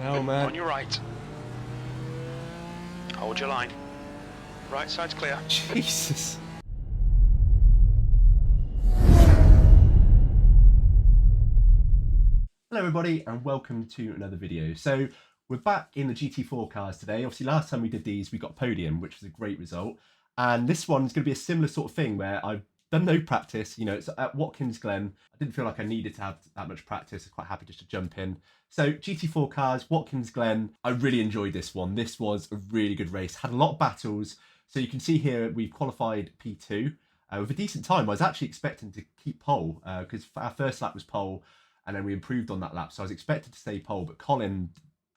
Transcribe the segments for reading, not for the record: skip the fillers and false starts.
hell, man. On your right. Hold your line. Right side's clear. Jesus. Hello everybody and welcome to another video. So we're back in the GT4 cars today. Obviously last time we did these we got Podium, which was a great result. And this one's going to be a similar sort of thing where I've done no practice. You know, it's at Watkins Glen. I didn't feel like I needed to have that much practice. I was quite happy just to jump in. So GT4 cars, Watkins Glen. I really enjoyed this one. This was a really good race. Had a lot of battles. So you can see here we qualified P2 with a decent time. I was actually expecting to keep pole because our first lap was pole. And then we improved on that lap. So I was expected to stay pole, but Colin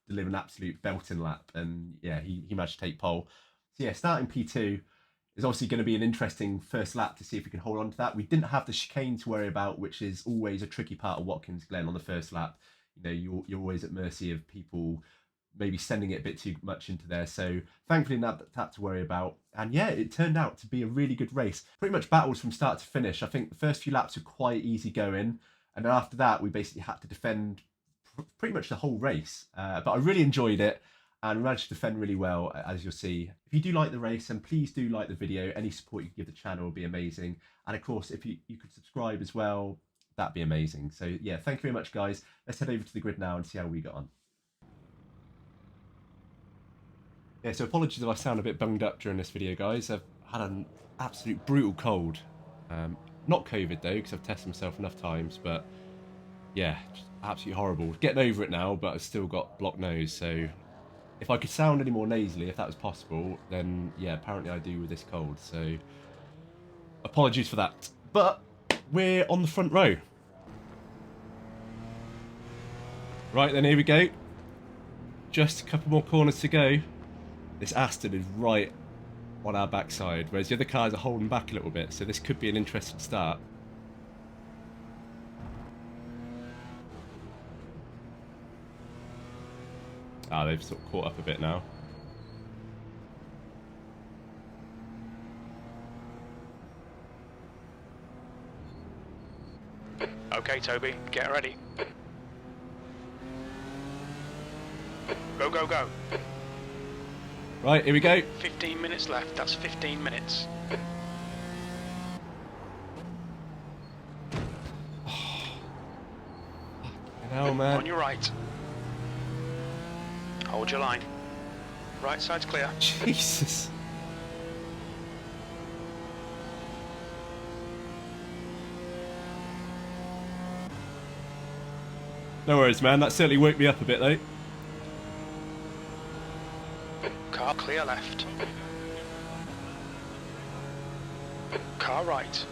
delivered an absolute belting lap. And yeah, he managed to take pole. So yeah, starting P2 is obviously going to be an interesting first lap to see if we can hold on to that. We didn't have the chicane to worry about, which is always a tricky part of Watkins Glen on the first lap. You know, you're always at mercy of people maybe sending it a bit too much into there. So thankfully not that to worry about. And yeah, it turned out to be a really good race. Pretty much battles from start to finish. I think the first few laps were quite easy going. And then after that, we basically had to defend pretty much the whole race. But I really enjoyed it and managed to defend really well, as you'll see. If you do like the race, then please do like the video. Any support you can give the channel will be amazing. And of course, if you could subscribe as well, that'd be amazing. So yeah, thank you very much, guys. Let's head over to the grid now and see how we got on. Yeah, so apologies if I sound a bit bunged up during this video, guys. I've had an absolute brutal cold. Not COVID though, because I've tested myself enough times, but yeah, just absolutely horrible. Getting over it now, but I've still got blocked nose, so if I could sound any more nasally, if that was possible, then yeah, apparently I do with this cold, so apologies for that. But we're on the front row. Right then, here we go. Just a couple more corners to go. This Aston is right on our backside, whereas the other cars are holding back a little bit, so this could be an interesting start. Ah, they've sort of caught up a bit now. Okay, Toby, get ready. Go, go, go. Right, here we go. 15 minutes left, that's 15 minutes. Fucking hell, man. On your right. Hold your line. Right side's clear. Jesus. No worries, man. That certainly woke me up a bit, though. Car clear left. Car right.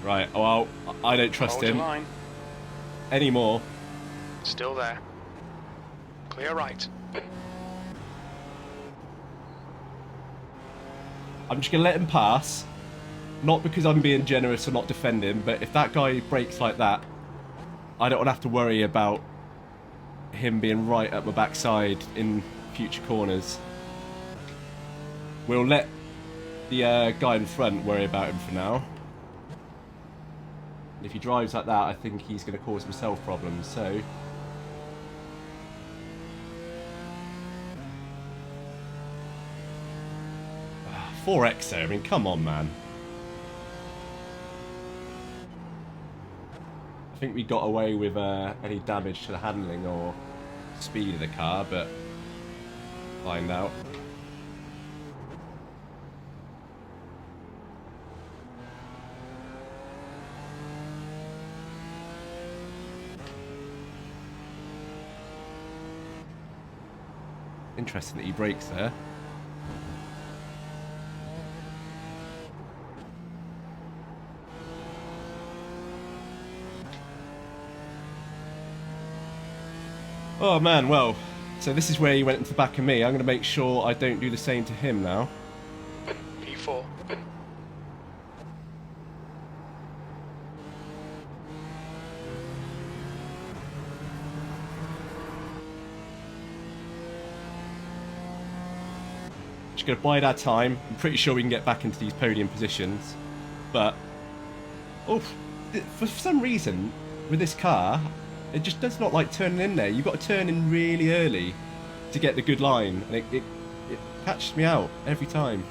Right, well, I don't trust Hold him your line. anymore. Still there. Clear right. I'm just going to let him pass. Not because I'm being generous or not defending, but if that guy breaks like that, I don't want to have to worry about him being right at my backside in future corners. We'll let the guy in front worry about him for now. And if he drives like that, I think he's going to cause himself problems, so... 4X there, I mean, come on, man. I think we got away with any damage to the handling or speed of the car, but find out. Interesting that he brakes there. Oh man, well, so this is where he went into the back of me. I'm going to make sure I don't do the same to him now. P4. Just going to bide our time. I'm pretty sure we can get back into these podium positions. But, oh, for some reason, with this car, it just does not like turning in there. You've got to turn in really early to get the good line, and it catches me out every time.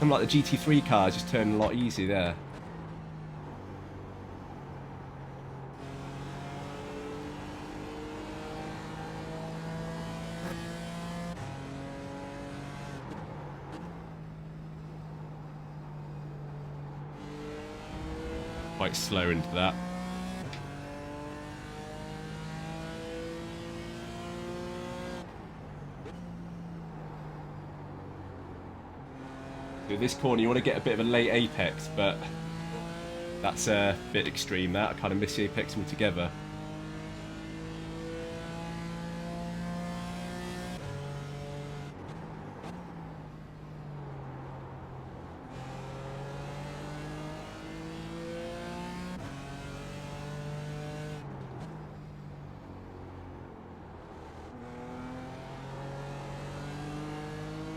Unlike the GT3 cars, just turn a lot easier there. Quite slow into that. So this corner you want to get a bit of a late apex, but that's a bit extreme. That I kind of miss the apex altogether.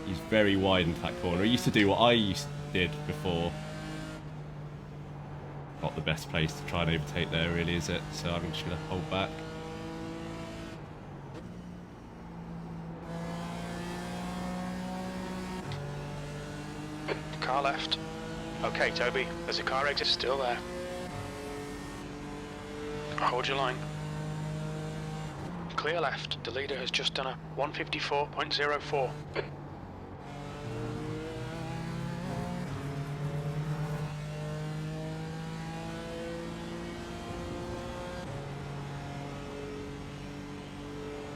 He's very wide into that corner. He used to do what I did before. Not the best place to try and overtake there, really, is it? So I'm just going to hold back. Car left. Okay, Toby, there's a car exit still there. Hold your line. Clear left. The leader has just done a 154.04.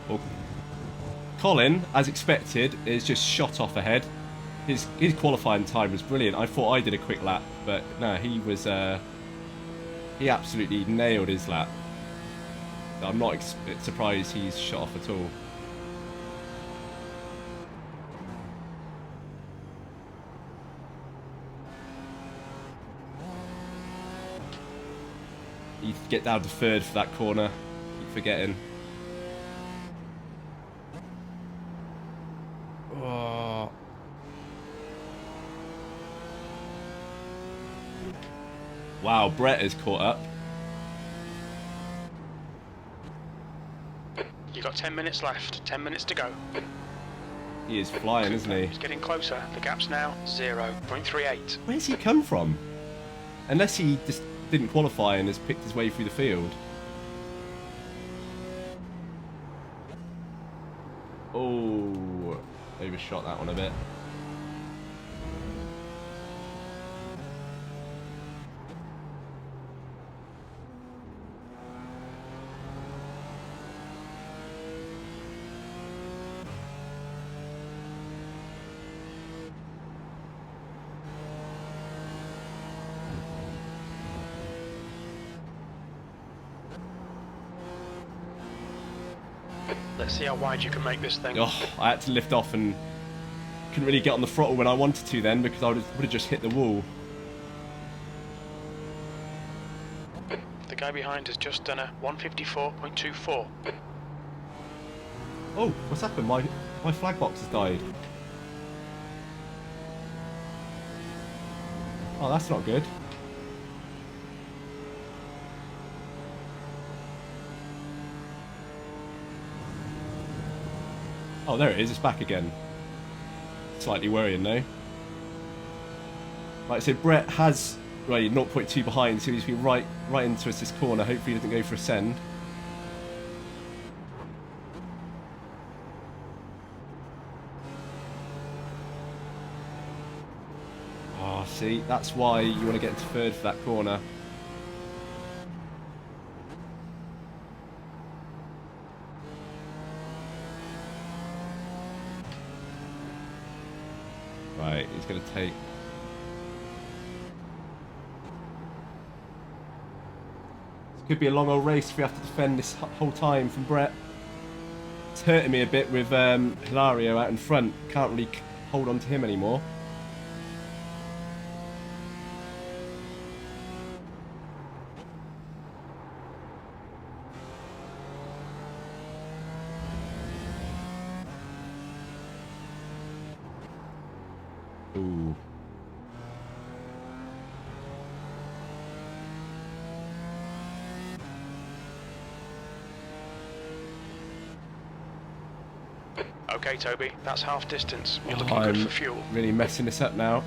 Well, Colin, as expected, is just shot off ahead. His qualifying time was brilliant. I thought I did a quick lap, but no, he was he absolutely nailed his lap. So I'm not surprised he's shot off at all. You get down to third for that corner. Keep forgetting. Oh. Wow, Brett has caught up. You've got 10 minutes left. 10 minutes to go. He is flying, isn't he? He's getting closer. The gap's now 0.38. Where's he come from? Unless he just didn't qualify and has picked his way through the field. Oh, overshot that one a bit. Let's see how wide you can make this thing. Oh, I had to lift off and couldn't really get on the throttle when I wanted to then because I would have just hit the wall. The guy behind has just done a 154.24. Oh, what's happened? My flag box has died. Oh, that's not good. Oh, there it is. It's back again. Slightly worrying, though. Like I said, Brett has 0.2 behind, so he's been right into us this corner. Hopefully he doesn't go for a send. Oh, see, that's why you want to get into third for that corner. Right, he's going to take... This could be a long old race if we have to defend this whole time from Brett. It's hurting me a bit with Hilario out in front. Can't really hold on to him anymore. Ooh. Okay, Toby, that's half distance. You're looking good for fuel. Really messing this up now.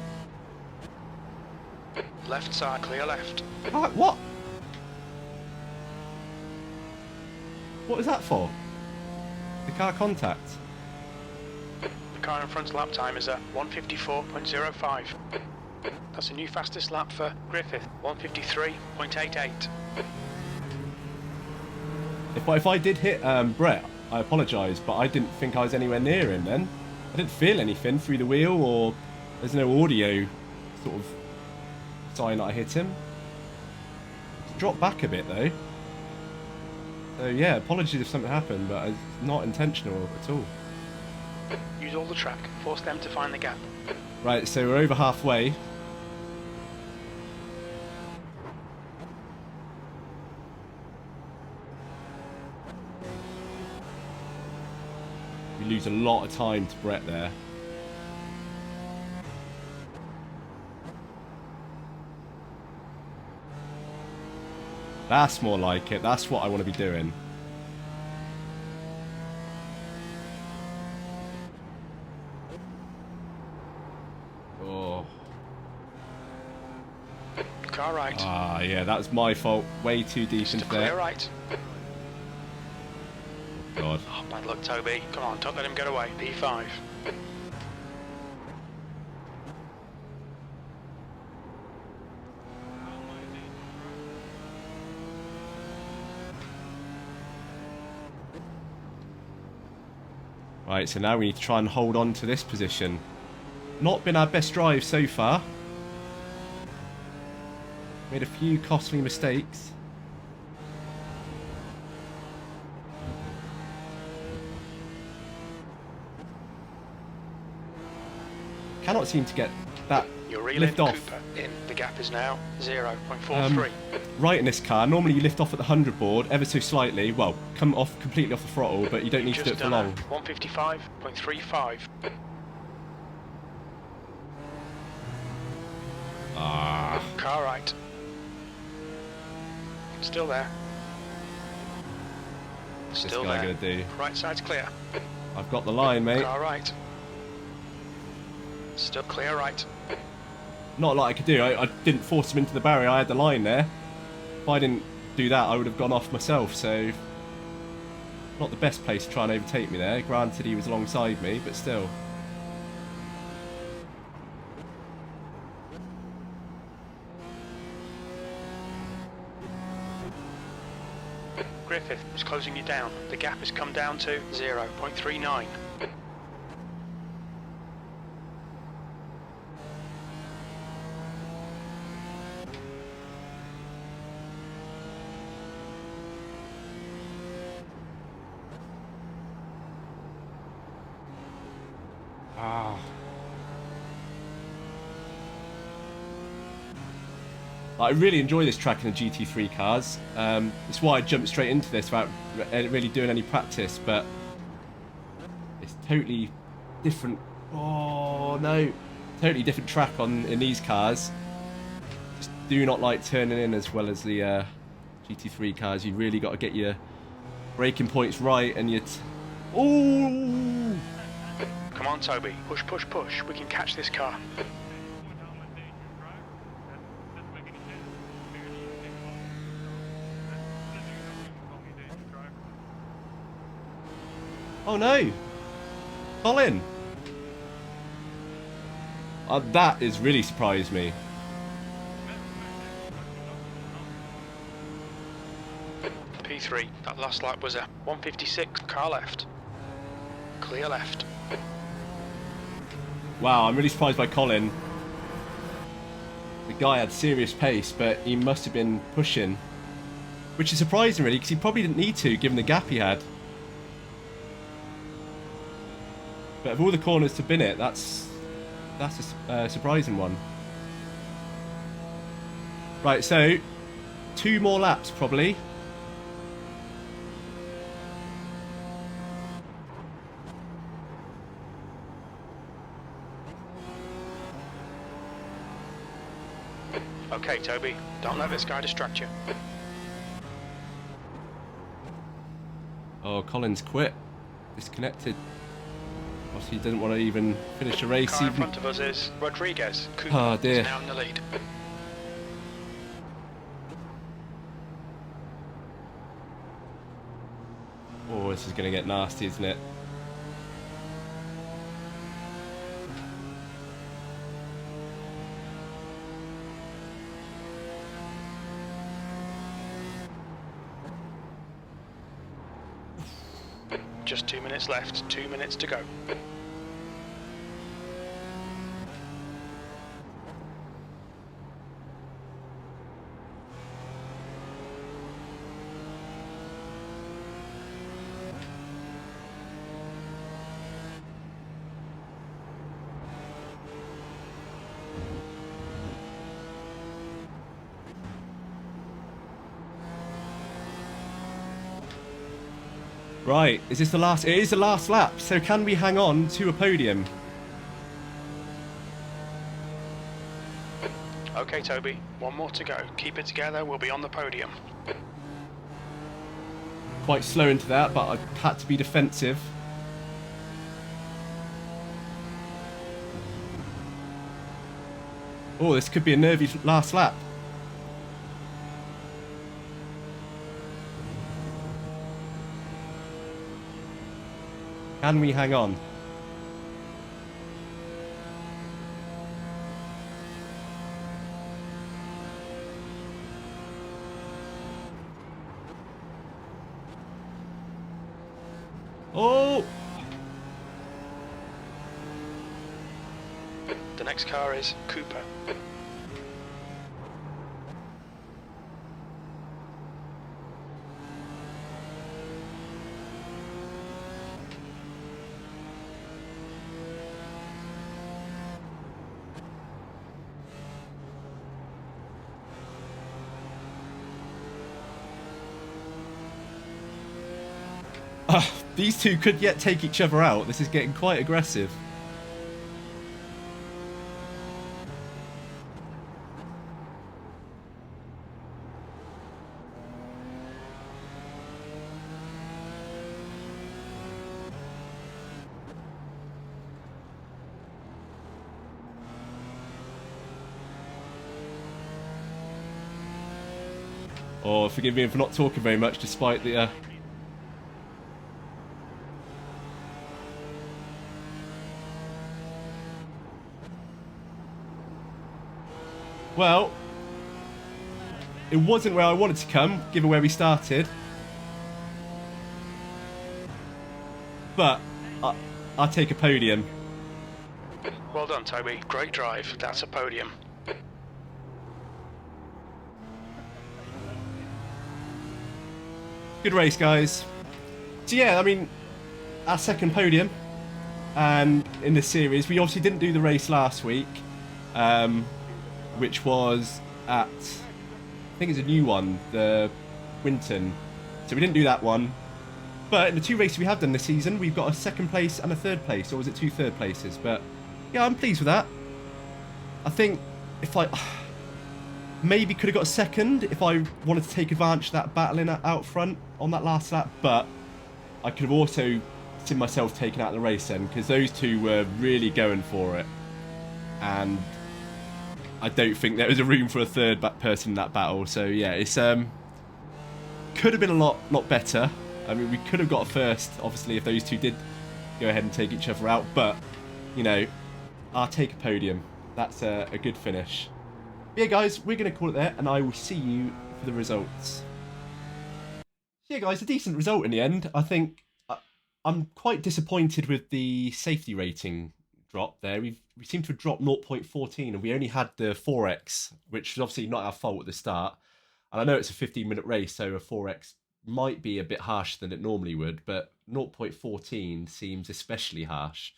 Left side, clear left. What? What was that for? The car contact? The car in front's lap time is at 154.05. That's a new fastest lap for Griffith, 153.88. If I did hit Brett, I apologise, but I didn't think I was anywhere near him then. I didn't feel anything through the wheel, or there's no audio sort of sign that I hit him. It's dropped back a bit though. So yeah, apologies if something happened, but it's not intentional at all. Use all the track, force them to find the gap. Right, so we're over halfway. We lose a lot of time to Brett there. That's more like it. That's what I want to be doing. Oh. Car right. Ah, yeah, that was my fault. Way too deep into there. Clear right. God. Oh, bad luck, Toby. Come on, don't let him get away. P5. Right, so now we need to try and hold on to this position. Not been our best drive so far. Made a few costly mistakes. Cannot seem to get that lift off. Cooper in. The gap is now 0.43. Right in this car, normally you lift off at the 100 board ever so slightly. Well, come off completely off the throttle, but you don't need to do it for long. 155.35. Ah. Car right. Still there. What's this Still guy there. gonna do? Right side's clear. I've got the line, mate. Car right. Still clear right. Not a lot I could do. I didn't force him into the barrier. I had the line there. If I didn't do that, I would have gone off myself. So, not the best place to try and overtake me there. Granted, he was alongside me, but still. Griffith is closing you down. The gap has come down to 0.39. I really enjoy this track in the GT3 cars. That's why I jumped straight into this without really doing any practice, but it's totally different. Oh no, totally different track in these cars. Just do not like turning in as well as the GT3 cars. You really got to get your braking points right, and oh! Come on, Toby. Push, push, push. We can catch this car. Oh no! Colin! That has really surprised me. P3, that last lap was a 156, car left. Clear left. Wow, I'm really surprised by Colin. The guy had serious pace, but he must have been pushing. Which is surprising really, because he probably didn't need to, given the gap he had. But of all the corners to bin it, that's a surprising one. Right, so 2 more laps probably. Okay, Toby, don't let this guy distract you. Oh, Colin's quit. Disconnected. Obviously, he doesn't want to even finish the race. Car in Even... front of us is Rodriguez. Cooper Oh dear. is now in the lead. Oh, this is going to get nasty, isn't it? Just 2 minutes left, 2 minutes to go. Right, is this the last? It is the last lap, so can we hang on to a podium? Okay, Toby, one more to go. Keep it together, we'll be on the podium. Quite slow into that, but I had to be defensive. Oh, this could be a nervy last lap. Can we hang on? Oh! The next car is Cooper. These two could yet take each other out. This is getting quite aggressive. Oh, forgive me for not talking very much despite the... Well, it wasn't where I wanted to come, given where we started. But I'll take a podium. Well done, Toby. Great drive. That's a podium. Good race, guys. So yeah, I mean, our second podium and in this series. We obviously didn't do the race last week, which was at, I think it's a new one, the Winton. So we didn't do that one. But in the two races we have done this season, we've got a second place and a third place, or was it two third places? But yeah, I'm pleased with that. I think if I maybe could have got a second if I wanted to take advantage of that battling out front on that last lap, but I could have also seen myself taken out of the race then, because those two were really going for it. And I don't think there was a room for a third person in that battle. So yeah, it's could have been a lot better. I mean, we could have got a first, obviously, if those two did go ahead and take each other out. But, you know, I'll take a podium. That's a good finish. But yeah, guys, we're going to call it there, and I will see you for the results. Yeah, guys, a decent result in the end. I think I'm quite disappointed with the safety rating drop there. We seem to have dropped 0.14, and we only had the 4x, which is obviously not our fault at the start. And I know it's a 15-minute race, so a 4x might be a bit harsher than it normally would, but 0.14 seems especially harsh.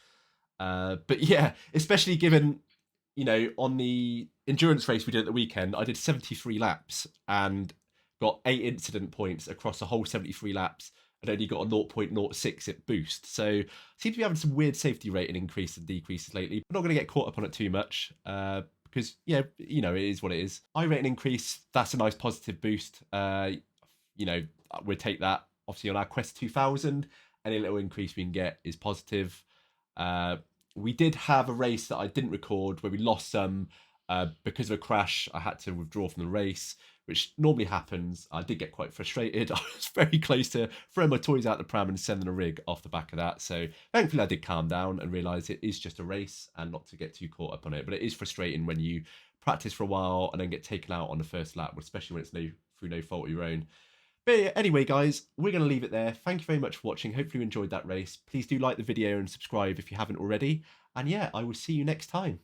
But yeah, especially given, you know, on the endurance race we did at the weekend, I did 73 laps and got 8 incident points across the whole 73 laps and only got a 0.06 at boost. So seem to be having some weird safety rating increases and decreases lately. I'm not going to get caught up on it too much because, yeah, you know, it is what it is. iRating increase, that's a nice positive boost. You know, we'll take that obviously on our Quest 2000. Any little increase we can get is positive. We did have a race that I didn't record where we lost some because of a crash. I had to withdraw from the race, which normally happens. I did get quite frustrated. I was very close to throwing my toys out the pram and sending a rig off the back of that. So thankfully I did calm down and realise it is just a race and not to get too caught up on it. But it is frustrating when you practice for a while and then get taken out on the first lap, especially when it's through no fault of your own. But yeah, anyway, guys, we're going to leave it there. Thank you very much for watching. Hopefully you enjoyed that race. Please do like the video and subscribe if you haven't already. And yeah, I will see you next time.